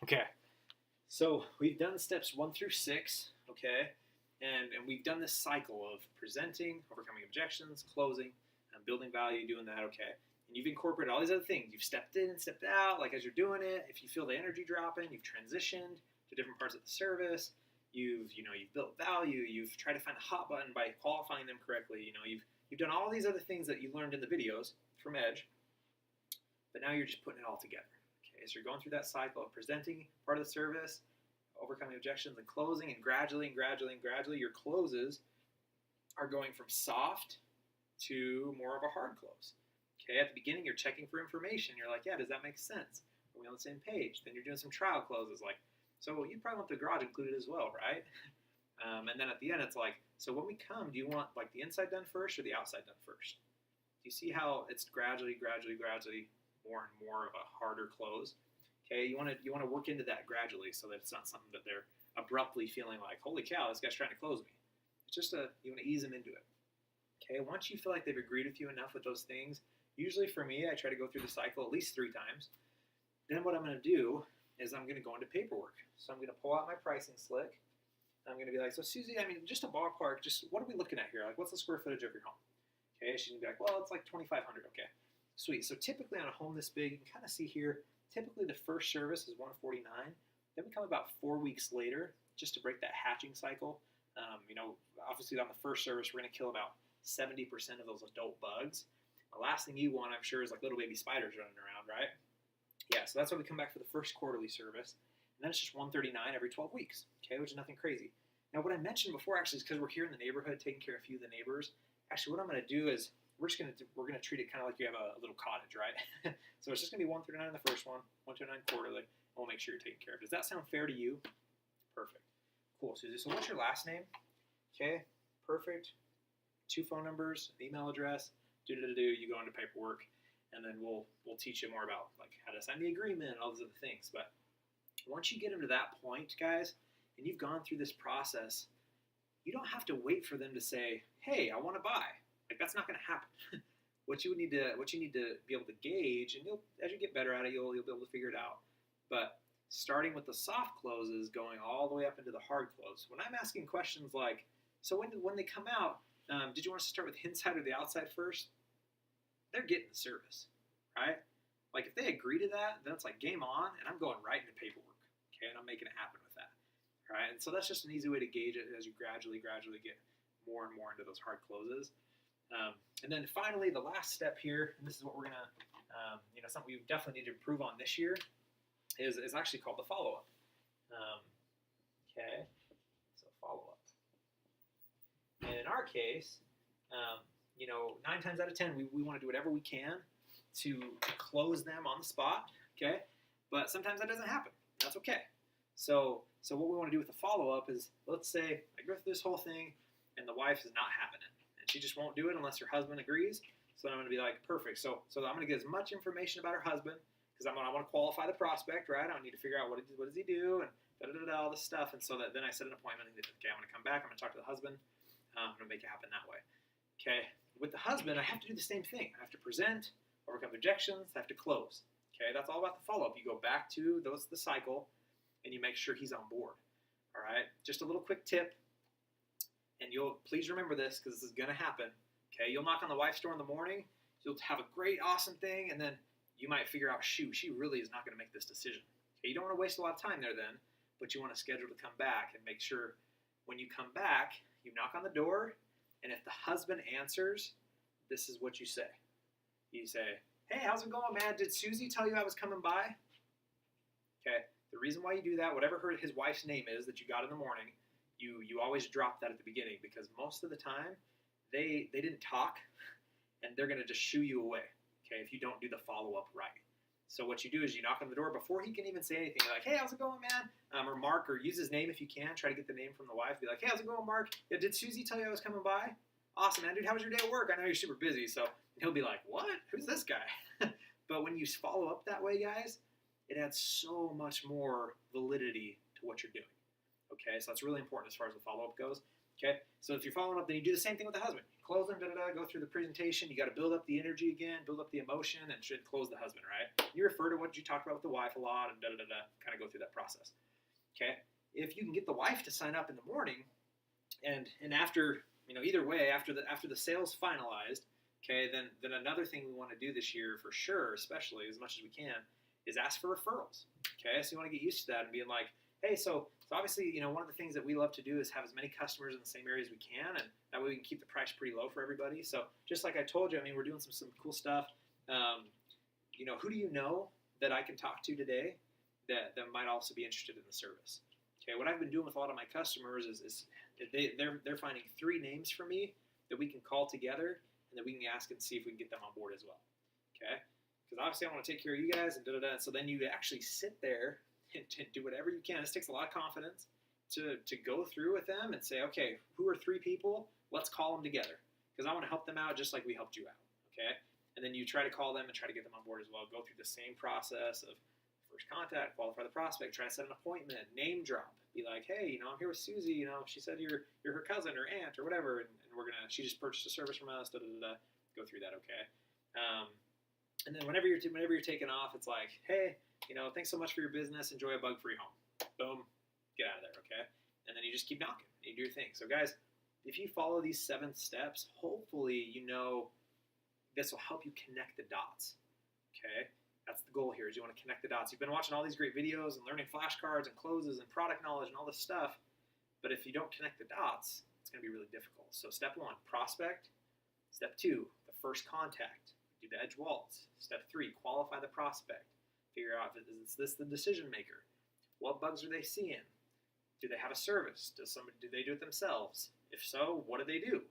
Okay, so we've done steps 1 through 6, okay, and we've done this cycle of presenting, overcoming objections, closing, building value, doing that, okay. And you've incorporated all these other things. You've stepped in and stepped out, like as you're doing it. If you feel the energy dropping, you've transitioned to different parts of the service. You've built value. You've tried to find the hot button by qualifying them correctly. You've done all these other things that you learned in the videos from Edge, but now you're just putting it all together. Okay, so you're going through that cycle of presenting part of the service, overcoming objections, and closing, and gradually, your closes are going from soft to more of a hard close. Okay, at the beginning, you're checking for information. You're like, yeah, does that make sense? Are we on the same page? Then you're doing some trial closes, like, so you probably want the garage included as well, right? And then at the end, it's like, so when we come, do you want like the inside done first or the outside done first? Do you see how it's gradually more and more of a harder close? Okay, you want to work into that gradually so that it's not something that they're abruptly feeling like, holy cow, this guy's trying to close me. It's just you want to ease them into it. Okay, once you feel like they've agreed with you enough with those things, usually for me, I try to go through the cycle at least 3 times. Then what I'm going to do is I'm going to go into paperwork. So I'm going to pull out my pricing slick. I'm going to be like, so Susie, I mean, just a ballpark, just what are we looking at here? Like, what's the square footage of your home? Okay, she's going to be like, well, it's like 2,500. Okay, sweet. So typically on a home this big, you can kind of see here, typically the first service is $149. Then we come about 4 weeks later just to break that hatching cycle. Obviously on the first service, we're going to kill about 70% of those adult bugs. The last thing you want, I'm sure, is like little baby spiders running around, right? Yeah, so that's why we come back for the first quarterly service. And then it's just $139 every 12 weeks, okay, which is nothing crazy. Now, what I mentioned before actually is because we're here in the neighborhood taking care of a few of the neighbors. Actually, what I'm going to do is we're going to treat it kind of like you have a little cottage, right? So it's just going to be $139 in the first one, $129 quarterly, and we'll make sure you're taken care of. Does that sound fair to you? Perfect. Cool, Susie. So what's your last name? Okay, perfect. 2 phone numbers, an email address. You go into paperwork, and then we'll teach you more about like how to sign the agreement and all those other things. But once you get them to that point, guys, and you've gone through this process, you don't have to wait for them to say, hey, I want to buy. Like, that's not going to happen. What you need to be able to gauge, and as you get better at it, you'll be able to figure it out. But starting with the soft closes, going all the way up into the hard close. When I'm asking questions like, so when they come out, did you want us to start with the inside or the outside first? They're getting the service, right? Like, if they agree to that, then it's like game on, and I'm going right into paperwork, okay? And I'm making it happen with that, all right? And so that's just an easy way to gauge it as you gradually get more and more into those hard closes. And then finally, the last step here, and this is what we're gonna, something we definitely need to improve on this year, is actually called the follow-up. Okay, so follow-up. And in our case, 9 times out of 10, we want to do whatever we can to close them on the spot, okay? But sometimes that doesn't happen. That's okay. So what we want to do with the follow-up is, let's say I go through this whole thing, and the wife is not having it. And she just won't do it unless her husband agrees. So then I'm going to be like, perfect. So I'm going to get as much information about her husband, because I want to qualify the prospect, right? I need to figure out what does he do, and all this stuff. And so that then I set an appointment, and okay, I'm going to come back, I'm going to talk to the husband, I'm going to make it happen that way. Okay, with the husband, I have to do the same thing. I have to present, overcome objections, I have to close. Okay, that's all about the follow-up. You go back to the cycle, and you make sure he's on board. All right, just a little quick tip, and you'll please remember this because this is going to happen. Okay, you'll knock on the wife's door in the morning, you'll have a great, awesome thing, and then you might figure out, shoot, she really is not going to make this decision. Okay, you don't want to waste a lot of time there then, but you want to schedule to come back and make sure when you come back, you knock on the door, and if the husband answers, this is what you say. You say, hey, how's it going, man? Did Susie tell you I was coming by? Okay, the reason why you do that, whatever his wife's name is that you got in the morning, you always drop that at the beginning, because most of the time, they didn't talk, and they're going to just shoo you away, okay, if you don't do the follow-up right. So what you do is you knock on the door before he can even say anything. You're like, hey, how's it going, man? Or Mark, or use his name if you can. Try to get the name from the wife. Be like, hey, how's it going, Mark? Yeah, did Susie tell you I was coming by? Awesome, man. Dude, how was your day at work? I know you're super busy. So he'll be like, what? Who's this guy? But when you follow up that way, guys, it adds so much more validity to what you're doing. Okay, so that's really important as far as the follow-up goes. Okay, so if you're following up, then you do the same thing with the husband. Close them, go through the presentation. You got to build up the energy again, build up the emotion, and should close the husband, right? You refer to what you talked about with the wife a lot, and kind of go through that process. Okay, if you can get the wife to sign up in the morning, and after, either way, after the sales finalized, okay, then another thing we want to do this year for sure, especially as much as we can, is ask for referrals. Okay, so you want to get used to that and being like, hey, so obviously, one of the things that we love to do is have as many customers in the same area as we can, and that way we can keep the price pretty low for everybody. So just like I told you, we're doing some cool stuff. Who do you know that I can talk to today that might also be interested in the service? Okay, what I've been doing with a lot of my customers is they're finding 3 names for me that we can call together and that we can ask and see if we can get them on board as well. Okay, because obviously I want to take care of you guys and and so then you actually sit there and do whatever you can. This takes a lot of confidence to go through with them and say, okay, who are 3 people? Let's call them together because I want to help them out just like we helped you out. Okay, and then you try to call them and try to get them on board as well. Go through the same process of first contact, qualify the prospect, try to set an appointment, name drop, be like, hey, I'm here with Susie. She said you're her cousin or aunt or whatever, and she just purchased a service from us. Go through that, okay. And then whenever you're taking off, it's like, hey, thanks so much for your business. Enjoy a bug-free home. Boom, get out of there, okay. And then you just keep knocking. And you do your thing. So guys, if you follow these 7 steps, hopefully this will help you connect the dots. Okay. That's the goal here, is you want to connect the dots. You've been watching all these great videos and learning flashcards and closes and product knowledge and all this stuff, but if you don't connect the dots, it's going to be really difficult. So step 1, prospect. Step 2, the first contact. Do the edge waltz. Step 3, qualify the prospect. Figure out, is this the decision maker? What bugs are they seeing? Do they have a service? Do they do it themselves? If so, what do they do?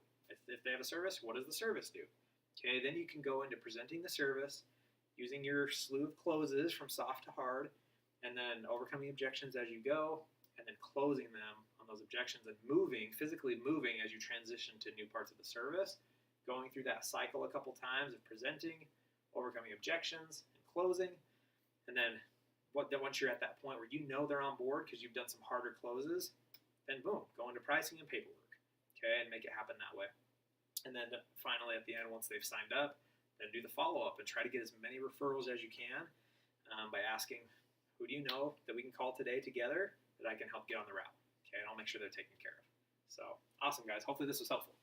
If they have a service, what does the service do? Okay, then you can go into presenting the service, using your slew of closes from soft to hard, and then overcoming objections as you go, and then closing them on those objections and physically moving as you transition to new parts of the service, going through that cycle a couple times of presenting, overcoming objections, and closing. And then once you're at that point where they're on board because you've done some harder closes, then boom, go into pricing and paperwork, okay, and make it happen that way. And then finally at the end, once they've signed up, then do the follow-up and try to get as many referrals as you can by asking, who do you know that we can call today together that I can help get on the route? Okay, and I'll make sure they're taken care of. So awesome, guys. Hopefully this was helpful.